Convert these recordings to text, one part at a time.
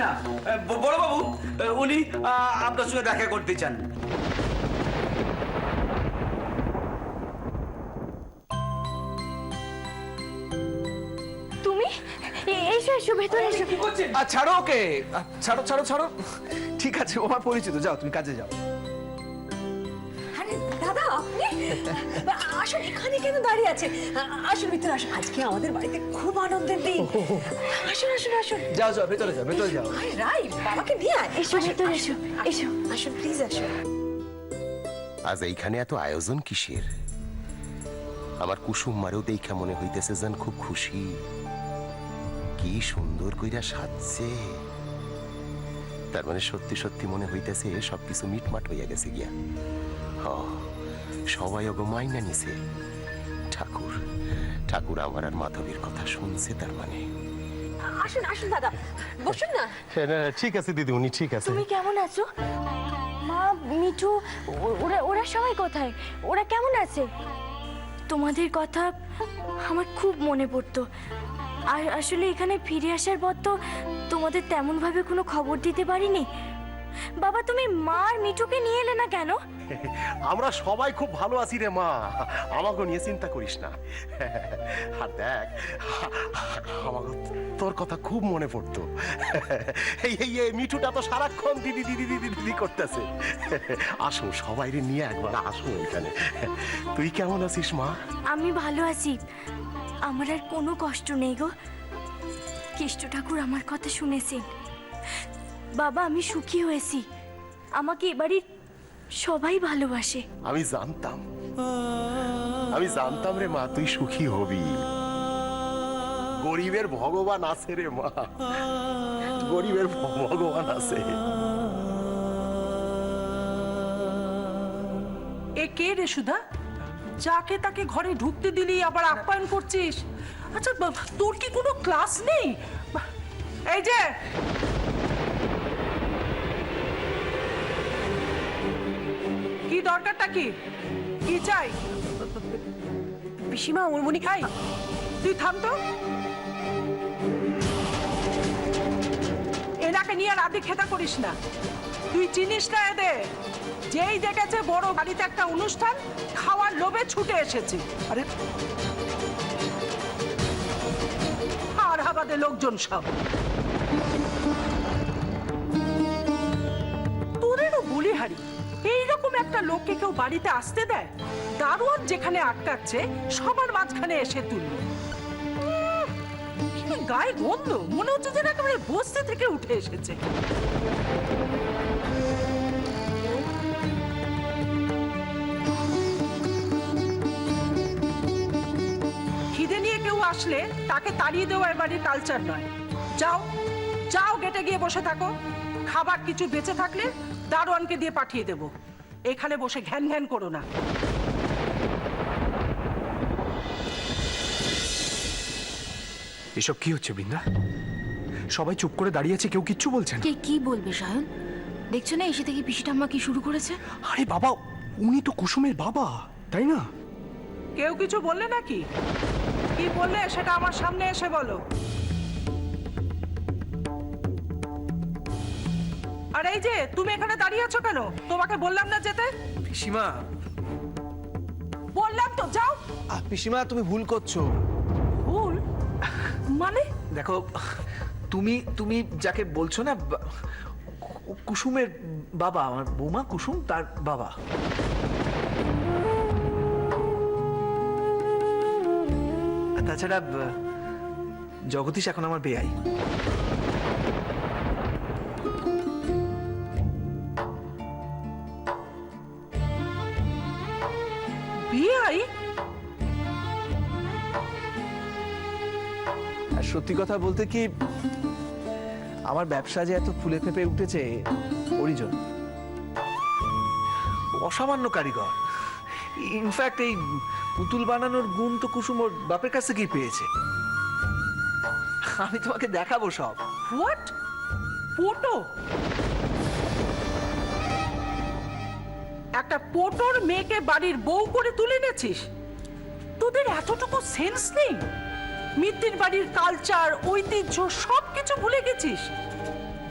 না, বড়বাবু উনি আপনার সঙ্গে দেখা করতে চান। তুমি এসো এসো ভেতরে এসো। ছাড়ো ওকে, ছাড়ো ছাড়ো ছাড়ো। ঠিক আছে, ও আমার পরিচিত, যাও তুমি কাজে যাও। আরে দাদা আপনি আসুন, এখানে কেন দাঁড়িয়ে আছে? আসুন ভিতরে আসুন, আজকে আমাদের বাড়িতে খুব আনন্দের দিন। আসুন আসুন আসুন। যাও যাও, ভেতরে যাও, ভেতরে যাও। আরে রাই, বাবাকে নিয়ে আয়। এসো ভেতরে এসো এসো। আসুন প্লিজ আসুন। আজ এইখানে এত আয়োজন কিসের? আমার কুসুম মারেও দেখা মনে হইতেছে যেন খুব খুশি। কি সুন্দর কইরা সাজছে, তার মানে সত্যি সত্যি মনে হইতেছে সবকিছু মিটমাট হইয়া গেছে গিয়া। সবাই ওগো মাইনা নিছে। ঠাকুর ঠাকুর আমার আর মাধবীর কথা শুনছে, তার মানে। আসুন আসুন দাদা, বসুন না। ঠিক আছে দিদি, উনি ঠিক আছে। তুমি কেমন আছো? মা, মিঠু, ওরা ওরা সবাই কোথায়? ওরা কেমন আছে? তোমাদের কথা আমার খুব মনে পড়তো। আর আসলে এখানে ফিরে আসার পর তো তোমাদের তেমন ভাবে কোনো খবর দিতে পারিনি। বাবা, তুমি মা আর মিঠুকে নিয়ে এলে না কেন? আমরা সবাই খুব ভালো আছি রে মা, আমাকে নিয়ে চিন্তা করিস না। আর দেখ, আমাকে তোর কথা খুব মনে পড়তো। এই মিঠুটা তো সারাক্ষণ দিদি দিদি দিদি দিদি করতেছে। আসো সবাই নিয়ে একবার আসো এখানে। তুই কেমন আছিস মা? আমি ভালো আছি, আমার আর কোনো কষ্ট নেই গো। কেষ্ট ঠাকুর আমার কথা শুনেছেন। বাবা, আমি সুখী হয়েছি, আমাকে এবারই সবাই ভালোবাসে। আমি জানতাম রে মা, তুই সুখী হবি। গরিবের ভগবান আছে রে মা, গরিবের ভগবান আছে। এ কে রে সুধা? যাকে তাকে ঘরে ঢুকতে দিলি আবার আপ্যায়ন করছিস? আচ্ছা তোর কি কোনো ক্লাস নেই? এই যে কি দরকারটা কি? কি চাই? পিসিমা উর্মনি খাই, তুই থাম তো। এনাকে নিয়ে আর আদি খেতা করিস না। তুই চিনিস না এদের? যেই দেখেছে বড় বাড়িতে একটা অনুষ্ঠান, খাওয়ার লোভে ছুটে এসেছে। আরে আর হাবাদে লোকজন সব। তোরেরও বলিহারি, এইরকম একটা লোককে কেউ বাড়িতে আসতে দেয়? দারোয়ান যেখানে আটকাচ্ছে সবার মাঝখানে এসে তুলল। গায়ে গন্ধ, মনে হচ্ছে যেন একেবারে বস্তি থেকে উঠে এসেছে। খিদে নিয়ে কেউ আসলে তাকে তাড়িয়ে দেওয়া এবারে কালচার নয়। যাও যাও, গেটে গিয়ে বসে থাকো। খাবার কিছু বেঁচে থাকলে দারোয়ানকে দিয়ে পাঠিয়ে দেব। এখানে বসে ঘ্যান ঘ্যান করো না। এসব কি হচ্ছে বৃন্দা? সবাই চুপ করে দাঁড়িয়ে আছে, কেউ কিচ্ছু বলছে না। কে কি বলবে সায়ন? দেখছো না এসে থেকে পিসি ঠাম্মা কি শুরু করেছে? আরে বাবা, উনি তো কুসুমের বাবা, তাই না? কেউ কিছু বললে নাকি? কি বললে সেটা আমার সামনে এসে বলো। আর এই যে তুমি এখানে দাঁড়িয়ে আছো কেন? তোমাকে বললাম না যেতে? পিসিমা, বললাম তো যাও। পিসিমা তুমি ভুল করছো। ভুল মানে? দেখো, তুমি তুমি যাকে বলছো না, কুসুমের বাবা, আমার বৌমা কুসুম, তার বাবা। আর তাছাড়া জগদীশ এখন আমার বেয়াই। বিয়াই? আর সত্যি কথা বলতে কি, আমার ব্যবসা যে এত ফুলে ফেঁপে উঠেছে ওরই জন্য। অসামান্য কারিগর। ইনফ্যাক্ট এই পুতুল বানানোর গুণ তো কুসুম ওর বাপের কাছ থেকেই পেয়েছে। আমি তোমাকে দেখাবো সব। হোয়াট? পোটো? একটা পোটোর মেয়েকে বাড়ির বউ করে তুলে এনেছিস? তোদের এতটুকু সেন্স নেই? মিত্তির বাড়ির কালচার, ঐতিহ্য সবকিছু ভুলে গেছিস?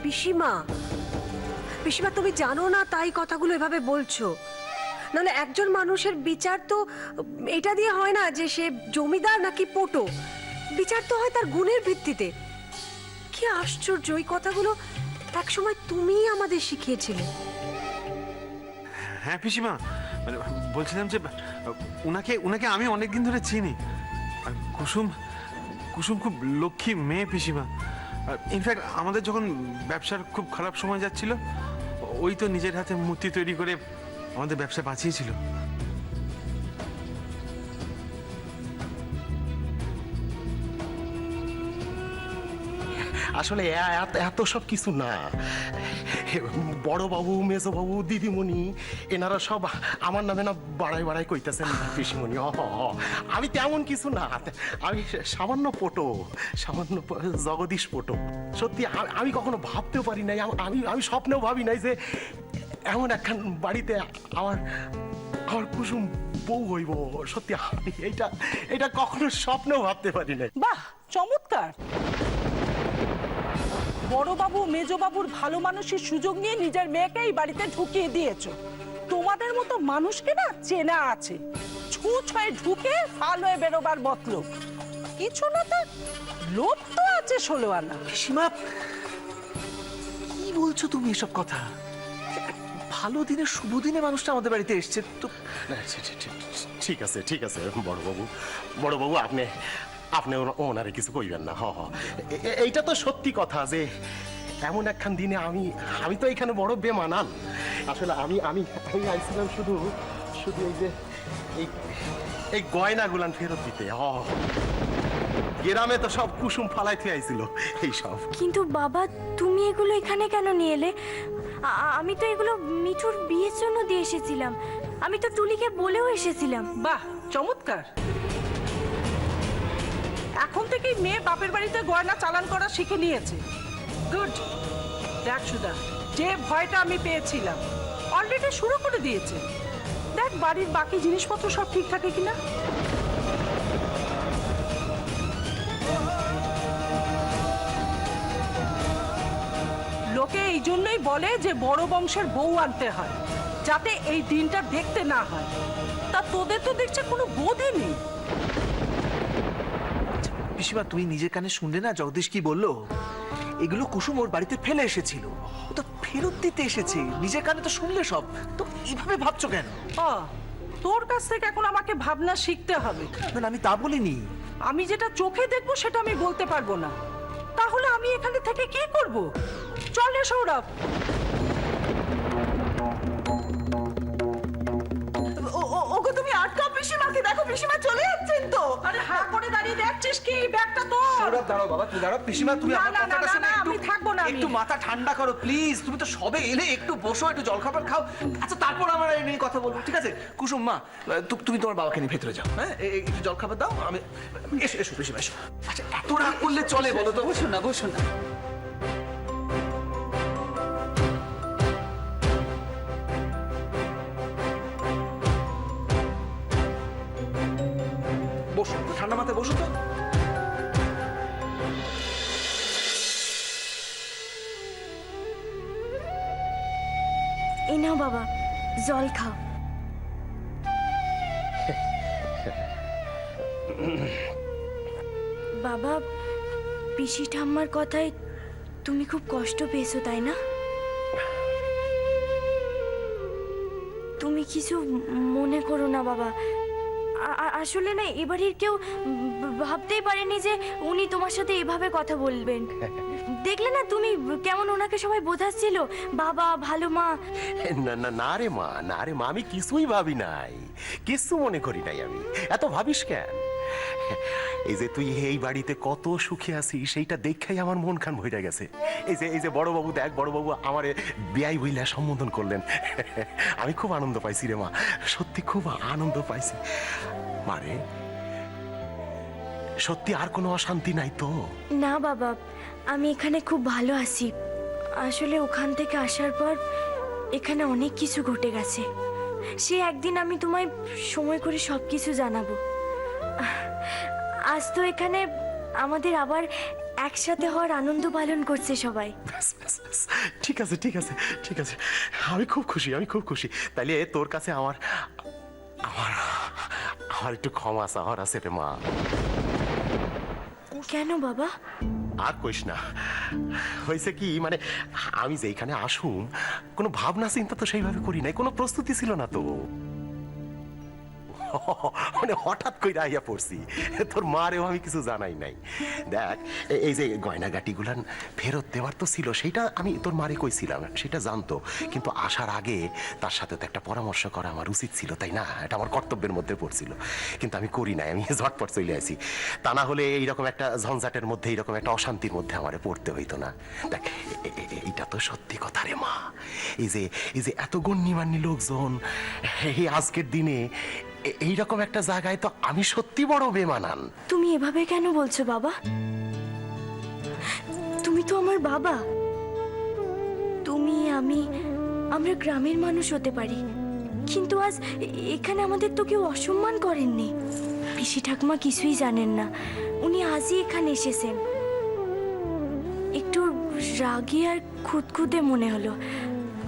পিসিমা, পিসিমা তুমি জানো না তাই কথাগুলো এভাবে বলছো। নাহলে একজন মানুষের বিচার তো এটা দিয়ে হয় না যে সে জমিদার নাকি পটো। বিচার তো হয় তার গুণের ভিত্তিতে। কি আশ্চর্য, এই কথাগুলো একসময় তুমিই আমাদের শিখিয়েছিলে। হ্যাঁ পিসিমা, মানে বলছিলাম যে উনাকে উনাকে আমি অনেকদিন ধরে চিনি। আর কুসুম কুসুম খুব লক্ষ্মী মেয়ে পিসিমা। ইনফ্যাক্ট আমাদের যখন ব্যবসার খুব খারাপ সময় যাচ্ছিল, ওই তো নিজের হাতে মূর্তি তৈরি করে আমাদের ব্যবসা বাঁচিয়েছিল। আসলে এত সব কিছু না। বড় বাবু, মেজো বাবু, দিদিমণি এনারা সব আমার নামে না বাড়াই কইতেছেন পিসিমণি। আমি তেমন কিছু না, আমি সামান্য পটো, সামান্য জগদীশ পটো। সত্যি আমি কখনো ভাবতেও পারি নাই, আমি স্বপ্নেও ভাবি নাই যে এমন একখান বাড়িতে আমার আমার কুসুম বউ হইব। সত্যি আমি এটা কখনো স্বপ্নেও ভাবতে পারি নাই। বাহ, চমৎকার। বড়বাবু মেজবাবুর ভালো মানুষের সুযোগ নিয়ে নিজের মেয়েকে এই বাড়িতে ঢুকিয়ে দিয়েছো। তোমাদের মতো মানুষকে না চেনা আছে, ছুঁচ হয়ে ঢুকে ফাল হয়ে বেরোবার মতলব। কিছু না তো লোভ তো আছে 16 আনা। পিসিমা, কি বলছো তুমি এসব কথা? ভালো দিনে শুভ দিনে মানুষটা আমাদের বাড়িতে এসছে তো। না, ঠিক আছে বড়বাবু, আপনি ওনারে কিছু কইবেন না। এইটা তো সত্যি কথা যে এমন একখান দিনে আমি তো এখানে বড় বেমানান। আসলে আমি আইছিলাম শুধু এই যে এই গয়নাগুলান ফেরত দিতে। গ্রামে তো সব কুসুম ফালাইতে আইছিল এই সব। কিন্তু বাবা, তুমি এগুলো এখানে কেন নিয়ে এলে? আমি তো এগুলো মিঠুর বিয়ের জন্য দিয়ে এসেছিলাম। আমি তো টুলিকে বলেও এসেছিলাম। বাহ, চমৎকার। এখন থেকেই মেয়ে বাপের বাড়িতে গয়না চালান করা শিখে নিয়েছে। গুড। দেখ সুধা, যে ভয়টা আমি পেয়েছিলাম অলরেডি শুরু করে দিয়েছে। দেখ বাড়ির বাকি জিনিসপত্র সব ঠিক থাকে কিনা। লোকে এই জন্যই বলে যে বড় বংশের বউ আনতে হয়, যাতে এই দিনটা দেখতে না হয়। তা তোদের তো দেখছে কোনো বোধই নেই। পিসিমা, তুমি নিজের কানে শুনলে না জগদীশ কি বললো? এগুলো কুসুম ওর বাড়িতে ফেলে এসেছিল, ও তো ফেরত দিতে এসেছে। নিজের কানে তো শুনলে সব, তো এইভাবে ভাবছো কেন? তোর কাছ থেকে এখন আমাকে ভাবনা শিখতে হবে। না, আমি তা বলিনি। আমি যেটা চোখে দেখবো সেটা আমি বলতে পারবো না। তাহলে আমি এখানে থেকে কি করব? চল রে সৌরভ। ওগো তুমি আটকাও পিসিমাকে, দেখো পিসিমা চলে যাচ্ছেন তো। আরে হা করে দাঁড়িয়ে দেখছিস কি? ব্যাগটা তো সৌরভ, দাঁড়াও বাবা, তুমি দাঁড়াও। পিসিমা, তুমি না, আমার না, কথাটা না, শোনো। না, আমি থাকবো না। একটু মাথা ঠান্ডা করো প্লিজ। তুমি তো সবে এলে, একটু বসো, একটু জলখাবার খাও। আচ্ছা, তারপর আমরা এই নিয়ে কথা বলবো, ঠিক আছে? কুসুম মা, তুমি তোমার বাবাকে নিয়ে ভেতরে যাও। হ্যাঁ, একটু জলখাবার দাও। আমি এসো পিসিমা, এসো। আচ্ছা, এত রাগ করলে চলে বলো তো? বসুন না। বসো, ঠান্ডা মাথায় বসো তো। এই নাও বাবা, জল খাও। বাবা, পিসি ঠাম্মার কথায় তুমি খুব কষ্ট পেয়েছো, তাই না? তুমি কিছু মনে করো না বাবা। আসলে না, এবারের কেউ ভাবতেই পারেনি যে উনি তোমার সাথে এভাবে কথা বলবেন। দেখলে না তুমি কেমন ওনাকে সবাই বোঝাচ্ছিল, বাবা ভালো মা। না রে মা, আমি কিছুই ভাবি নাই, কিছু মনে করি নাই। আমি এত ভাবিস কেন? এই যে তুই এই বাড়িতে কত সুখে আছিস সেইটা দেখাই আমার মন খান ভরে গেছে। এই যে বড়বাবু, দেখ বড়বাবু আমারে বিয়াই বইলা সম্বোধন করলেন। আমি খুব আনন্দ পাইছি রে মা, সত্যি খুব আনন্দ পাইছি। মারে, সত্যি আর কোনো অশান্তি নাই তো? না বাবা, আমি এখানে খুব ভালো আছি। আসলে ওখান থেকে আসার পর এখানে অনেক কিছু ঘটে গেছে। সে একদিন আমি তোমায় সময় করে সবকিছু জানাবো। আজ তো এখানে আমাদের আবার একসাথে হওয়ার আনন্দ পালন করছে সবাই। ব্যাস, ব্যাস, ব্যাস। ঠিক আছে ঠিক আছে ঠিক আছে, আমি খুব খুশি, আমি খুব খুশি। তাইলে তোর কাছে আমার আমার আমার একটু ক্ষমা চাওয়ার আছে রে মা। কেন বাবা? আর কইস না, হয়েছে কি মানে আমি যে এখানে আসুম কোনো ভাবনা চিন্তা তো সেইভাবে করি নাই, কোনো প্রস্তুতি ছিল না তো, মানে হঠাৎ কইরা আইয়া পড়ছি। তোর মারেও আমি কিছু জানাই নাই। দেখ এই যে গয়নাগাটি গুলান ফেরত দেওয়ার তো ছিল, সেইটা আমি তোর মারে কইছিলাম, সেটা জানতো, কিন্তু আসার আগে তার সাথে তো একটা পরামর্শ করা আমার উচিত ছিল, তাই না? এটা আমার কর্তব্যের মধ্যে পড়ছিল, কিন্তু আমি করি নাই, আমি ঝটপট চলে আসি। তা না হলে এইরকম একটা ঝঞ্ঝাটের মধ্যে, এইরকম একটা অশান্তির মধ্যে আমারে পড়তে হইতো না। দেখ এইটা তো সত্যি কথা রে মা, এই যে এত গণ্যমান্য লোকজন এই আজকের দিনে এইরকম একটা জায়গায়, তো আমি সত্যি বড় বেমানান। তুমি এভাবে কেন বলছো বাবা? তুমি তো আমার বাবা। তুমি আমি আমরা গ্রামের মানুষ হতে পারি, কিন্তু আজ এখানে আমাদের তো কেউ অসম্মান করেননি। পিসি ঠাকুমা কিছুই জানেন না, উনি আজই এখানে এসেছেন। একটু রাগী আর খুঁতখুঁতে মনে হলো,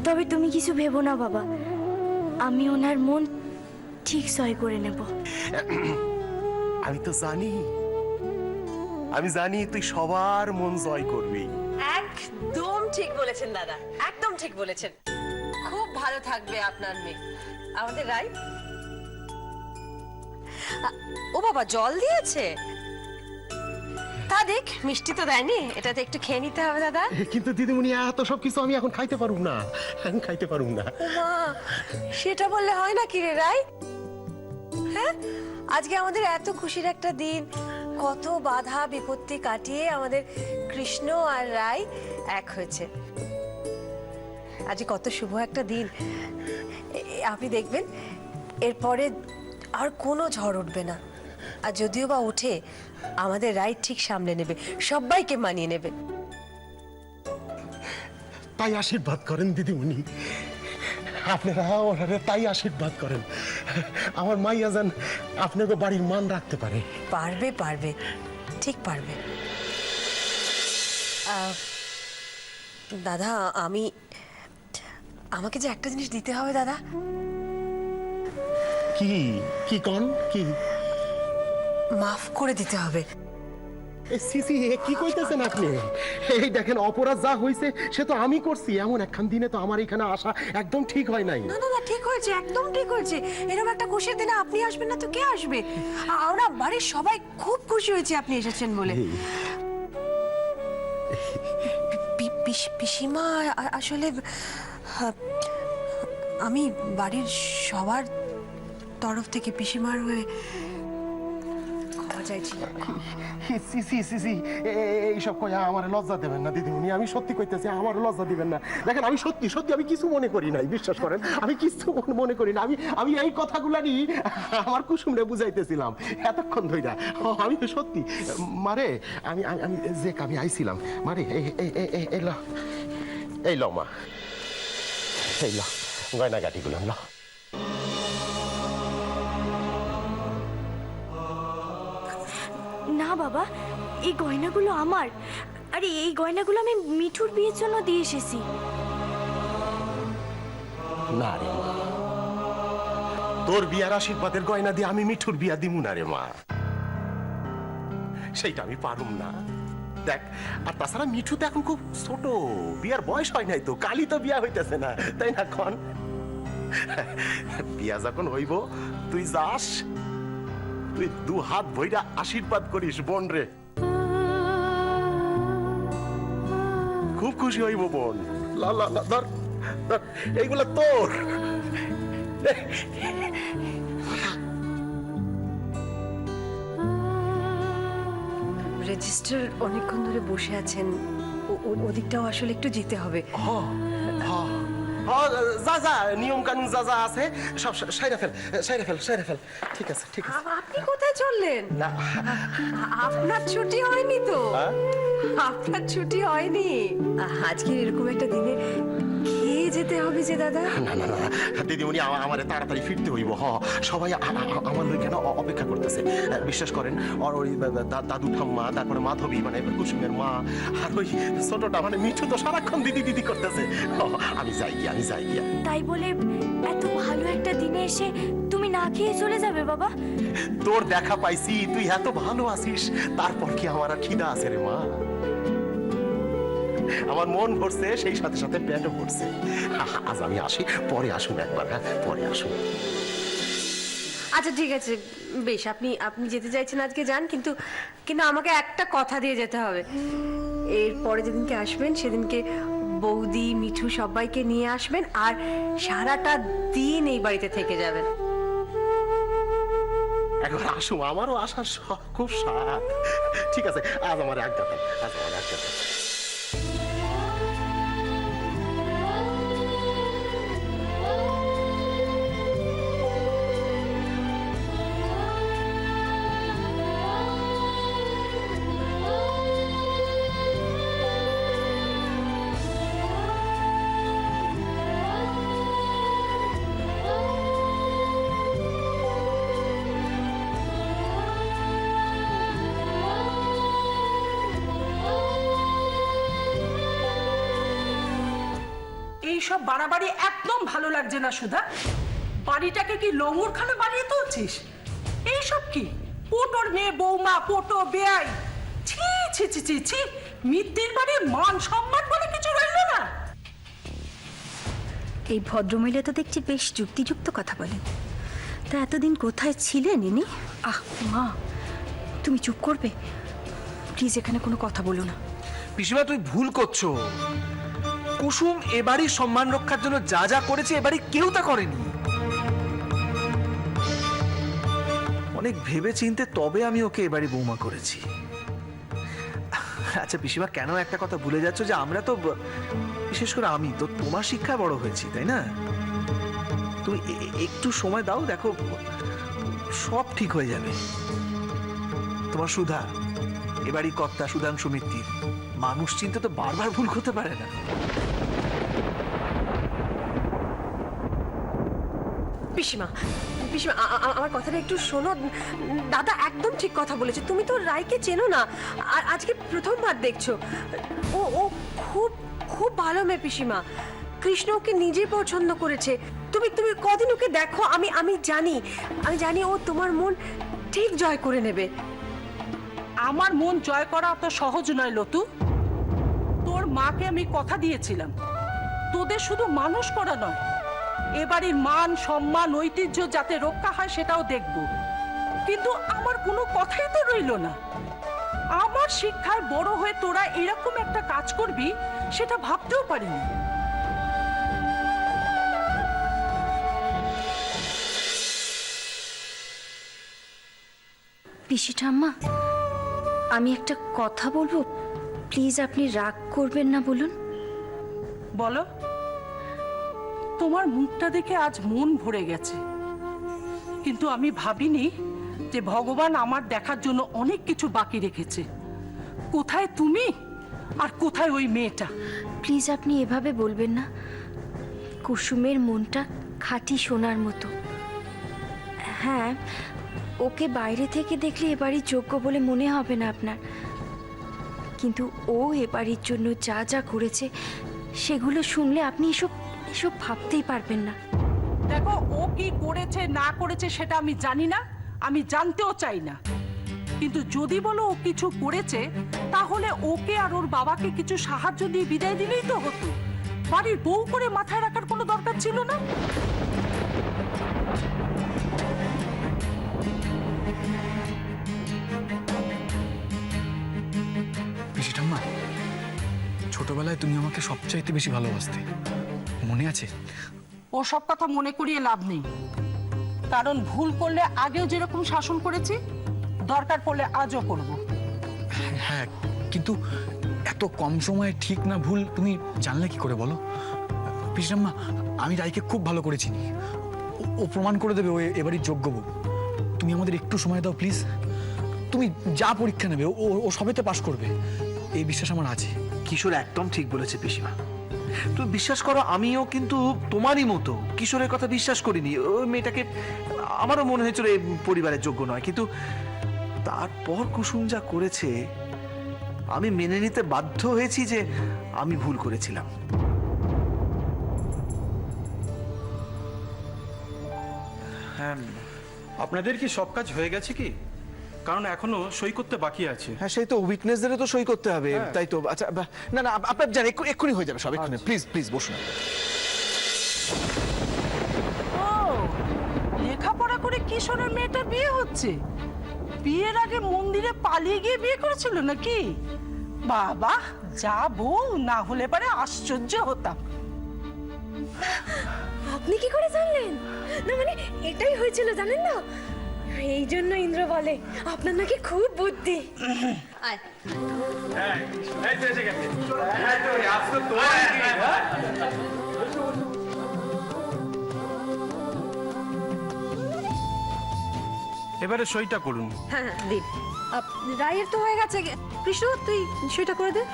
তবে তুমি কিছু ভেবো না বাবা, আমি ওনার মন ঠিক সয় করে নেব। আমি তো জানি, আমি জানি তুই সবার মন জয় করবি। একদম ঠিক বলেছেন দাদা, একদম ঠিক বলেছেন। খুব ভালো থাকবে আপনার মেয়ে। আমাদের রাই, ও বাবা জল দিয়েছে, তা দেখ মিষ্টি তো দেয়নি, এটাতে একটু খেয়ে নিতে হবে দাদা। কিন্তু দিদিমণি এত সব কিছু আমি এখন খাইতে পারুম না, আমি খাইতে পারুম না। মা, সেটা বললে হয় না কি রে রাই? হ্যাঁ, আজকে আমাদের এত খুশির একটা দিন, কত বাধা বিপত্তি কাটিয়ে আমাদের কৃষ্ণ আর রাই এক হয়েছে। আজ কত শুভ একটা দিন। আপনি দেখবেন এরপরে আর কোনো ঝড় উঠবে না, আর যদিও বা ওঠে আমাদের রাই ঠিক সামলে নেবে, সবাইকে মানিয়ে নেবে। তাই আশীর্বাদ করেন দিদিমণি, আপনারা ওনারা তাই আশীর্বাদ করেন, আমার মাইয়া যেন আপনাকে বাড়ির মান রাখতে পারে। পারবে পারবে, ঠিক পারবে। দাদা আমাকে যে একটা জিনিস দিতে হবে দাদা। কি কি কোন কি? মাফ করে দিতে হবে। সিসি কি কইতেছেন আপনি? এই দেখেন অপরাধ যা হইছে সে তো আমি করছি, এমন একখান দিনে তো আমার এখানে আসা একদম ঠিক হয় নাই। না না না, ঠিক হয়েছে, একদম ঠিক হয়েছে। এরকম একটা খুশির দিনে আপনি আসবেন না তো কে আসবে? আমরা বাড়ির সবাই খুব খুশি হয়েছে আপনি এসেছেন বলে। পিসিমা আসলে আমি বাড়ির সবার তরফ থেকে পিসিমার হয়ে ক্ষমা চাইছি। সিসি সিসি এইসব কয়া আমার লজ্জা দেবেন না দিদিমণি, আমি সত্যি কইতেছি, আমার লজ্জা দিবেন না। দেখেন আমি সত্যি সত্যি আমি কিছু মনে করি নাই, বিশ্বাস করেন আমি কিছু মনে করি না। আমি এই কথাগুলারই আমার কুসুমরে বুঝাইতেছিলাম এতক্ষণ ধইরা। আমি তো সত্যি মারে, আমি আমি যে আমি আইছিলাম মারে, এই ল মা, এই ল গয়নাগাটিগুলো ল। না বাবা, এই গয়নাগুলো আমার, আরে এই গয়নাগুলো আমি মিঠুর বিয়ের জন্য দিয়ে এসেছি। না রে মা, তোর বিয়ার আশীর্বাদের গয়না দিয়ে আমি মিঠুর বিয়া দিমু না রে মা, সেইটা আমি পারুম না। দেখ, আর তাছাড়া মিঠু তো এখন খুব ছোট, বিয়ার বয়স হয় নাই তো, কালই তো বিয়া হইতেছে না, তাই না? এখন বিয়া যখন হইব তুই যাস, তুই দু হাত ভইরা আশীর্বাদ করিস বোন রে, খুব খুশি হইব বোন। লা লা লা, ধর ধর, এইগুলা তোর। রেজিস্টার অনেকক্ষণ ধরে বসে আছেন, ওদিকটাও আসলে একটু যেতে হবে। যা যা নিয়ম কানুন যা যা আছে সব সাইরা ফেল, সাইরা ফেল, সাইরা ফেল। ঠিক আছে ঠিক আছে। আপনি কোথায় চললেন? না আপনার ছুটি হয়নি তো? আপনার ছুটি হয়নি? আজকে এরকম একটা দিনে খেয়ে দিয়ে যেতে হবে যে দাদা। না না না দিদিমণি, আমার তাড়াতাড়ি ফিরতে হইব। সবাই আমার লোক কেন অপেক্ষা করতেছে। বিশ্বাস করেন, ওর ওই দাদু ঠাম্মা, তারপরে মাধবী মানে কুসুমের মা, আর ওই ছোটটা মানে মিঠু তো সারাক্ষণ দিদি দিদি করতেছে। আমি যাই গিয়া। তাই বলে এত ভালো একটা দিনে এসে তুমি না খেয়ে চলে যাবে বাবা? তোর দেখা পাইছি, তুই এত ভালো আছিস, তারপর কি আমার আর খিদা আছে রে মা? আমার মন ভরছে, সেই সাথে সাথে পেটও ভরছে। আজ আমি আসি, পরে আসুন একবার। হ্যাঁ, পরে আসুন। আচ্ছা ঠিক আছে, বেশ, আপনি যেতে চাইছেন আজকে যান, কিন্তু আমাকে একটা কথা দিয়ে যেতে হবে। এরপরে যেদিনকে আসবেন সেদিনকে বৌদি মিঠু সবাইকে নিয়ে আসবেন, আর সারাটা দিন এই বাড়িতে থেকে যাবেন। একবার আসুন, আমারও আসার খুব স্বাদ। ঠিক আছে, আজ আমার আজ্ঞা দেন। এইসব বাড়াবাড়ি একদম ভালো লাগছে না সুধা। বাড়িটাকে কি লঙ্গরখানা বানিয়ে তুলছিস? এইসব কি পোটোর মেয়ে বৌমা, পোটো বেয়াই, ছি ছি ছি ছি ছি। মিত্তির বাড়ি মান সম্মান বলে কিছু রইল না। এই ভদ্রমহিলা তো দেখছি বেশ যুক্তিযুক্ত কথা বলেন। তা এতদিন কোথায় ছিলেন ইনি? মা, তুমি চুপ করবে প্লিজ, এখানে কোনো কথা বলো না। পিসিমা, তুই ভুল করছো। কুসুম এবারই সম্মান রক্ষার জন্য যা যা করেছে এবারই কেউ তা করেনি। অনেক ভেবে চিনতে তবে আমি ওকে এবারই বৌমা করেছি। আচ্ছা পিসিমা, কেন একটা কথা ভুলে যাচ্ছ যে আমরা তো, বিশেষ করে আমি তো তোমার শিক্ষায় বড় হয়েছি, তাই না? তুমি একটু সময় দাও, দেখো সব ঠিক হয়ে যাবে। তোমার সুধা এবারই কর্তা, সুধাংশু মিত্তির। মানুষ চিনতে তো বারবার ভুল করতে পারে না। পিসিমা, আমার কথাটা একটু শোনো। দাদা একদম ঠিক কথা বলেছে। তুমি তো রায়কে চেনো না, আর আজকে প্রথমবার দেখছো। ও খুব খুব ভালো মেয়ে পিসিমা। কৃষ্ণ ওকে নিজেই পছন্দ করেছে। তুমি কদিন ওকে দেখো, আমি জানি ও তোমার মন ঠিক জয় করে নেবে। আমার মন জয় করা অত সহজ নয় লতু। তোর মাকে আমি কথা দিয়েছিলাম, তোদের শুধু মানুষ করা নয়, এবাড়ির মান সম্মান ঐতিহ্য যাতে রক্ষা হয় সেটাও দেখব। কিন্তু আমার কোনো কথাই তো রইল না। আমার শিক্ষায় বড় হয়ে তোরা এরকম একটা কাজ করবি সেটা ভাবতেও পারিনি। পিসি ঠাম্মা, আমি একটা কথা বলবো, প্লিজ আপনি রাগ করবেন না, বলুন। বলো। তোমার মুখটা দেখে আজ মন ভরে গেছে, কিন্তু আমি ভাবিনি যে ভগবান আমার দেখার জন্য অনেক কিছু বাকি রেখেছে। কোথায় তুমি আর কোথায় ওই মেয়েটা? প্লিজ আপনি এভাবে বলবেন না। কুসুমের মনটা খাঁটি সোনার মতো। হ্যাঁ, ওকে বাইরে থেকে দেখলে এবারই যোগ্য বলে মনে হবে না আপনার, কিন্তু ও এবাড়ির জন্য যা যা করেছে সেগুলো শুনলে আপনি এসব ভাবতেই পারবেন না। দেখো, ও কি করেছে না করেছে সেটা আমি জানি না, আমি জানতেও চাই না। কিন্তু যদি বলো ও কিছু করেছে, তাহলে ওকে আর ওর বাবাকে কিছু সাহায্য দিয়ে বিদায় দিলেই তো হতো। বাড়ির বউ করে মাথায় রাখার কোনো দরকার ছিল না। পিসি ঠাম্মা, ছোটবেলায় তুমি আমাকে সবচাইতে বেশি ভালোবাসতে, মনে আছে? ও সব কথা মনে করিয়ে লাভ নেই, কারণ ভুল করলে আগেও যেরকম শাসন করেছি, দরকার পড়লে আজও করব। হ্যাঁ, কিন্তু এত কম সময়ে ঠিক না ভুল তুমি জানলে কি করে বলো? পিসি ঠাম্মা, আমি রায়কে খুব ভালো করে চিনি। ও প্রমাণ করে দেবে ও এবারই যোগ্য বউ। তুমি আমাদের একটু সময় দাও প্লিজ। তুমি যা পরীক্ষা নেবে ও সবেতে পাশ করবে, এই বিশ্বাস আমার আছে। কিশোর একদম ঠিক বলেছে পিসিমা। তুমি বিশ্বাস করো, আমিও কিন্তু তোমারই মতো কিশোরের কথা বিশ্বাস করিনি। ওই মেয়েটাকে আমারও মনে হয়েছিল এই পরিবারের যোগ্য নয়, কিন্তু তারপর কুসুম যা করেছে আমি মেনে নিতে বাধ্য হয়েছি যে আমি ভুল করেছিলাম। হ্যাঁ, আপনাদের কি সব কাজ হয়ে গেছে কি? কারণ এখনো সই করতে বাকি আছে। হ্যাঁ, সেই তো উইটনেসদেরও তো সই করতে হবে, তাই তো। আচ্ছা না না, আপনার জান এক্ষুনি হয়ে যাবে সব, এক্ষুনি। প্লিজ প্লিজ বসুন। ও, লেখাপড়া করে কিশোরের মেয়েটার বিয়ে হচ্ছে? বিয়ের আগে মন্দিরে পালিয়ে গিয়ে বিয়ে করেছিল নাকি? বাবা, যা বউ, না হলে পরে আশ্চর্য হতাম। আপনি কি করে জানলেন? না মানে এটাই হয়েছিল জানেন না, এই জন্য ইন্দ্র বলে আপনার নাকি খুব বুদ্ধি। এবারে সইটা করুন। হ্যাঁ হ্যাঁ দিন। রায়ের তো হয়ে গেছে। কৃষ্ণ, তুই সেটা করে দে।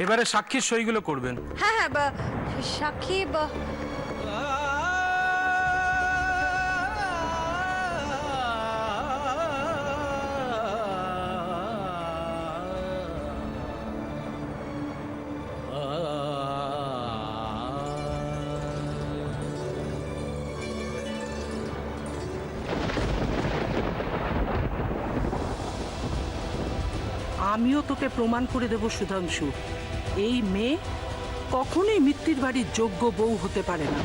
এবারে সাক্ষীর সইগুলো করবেন। হ্যাঁ হ্যাঁ, সাক্ষী আমিও তোকে প্রমাণ করে দেব সুধাংশু, এই মেয়ে কখনোই মিত্তির বাড়ির যোগ্য বউ হতে পারে না।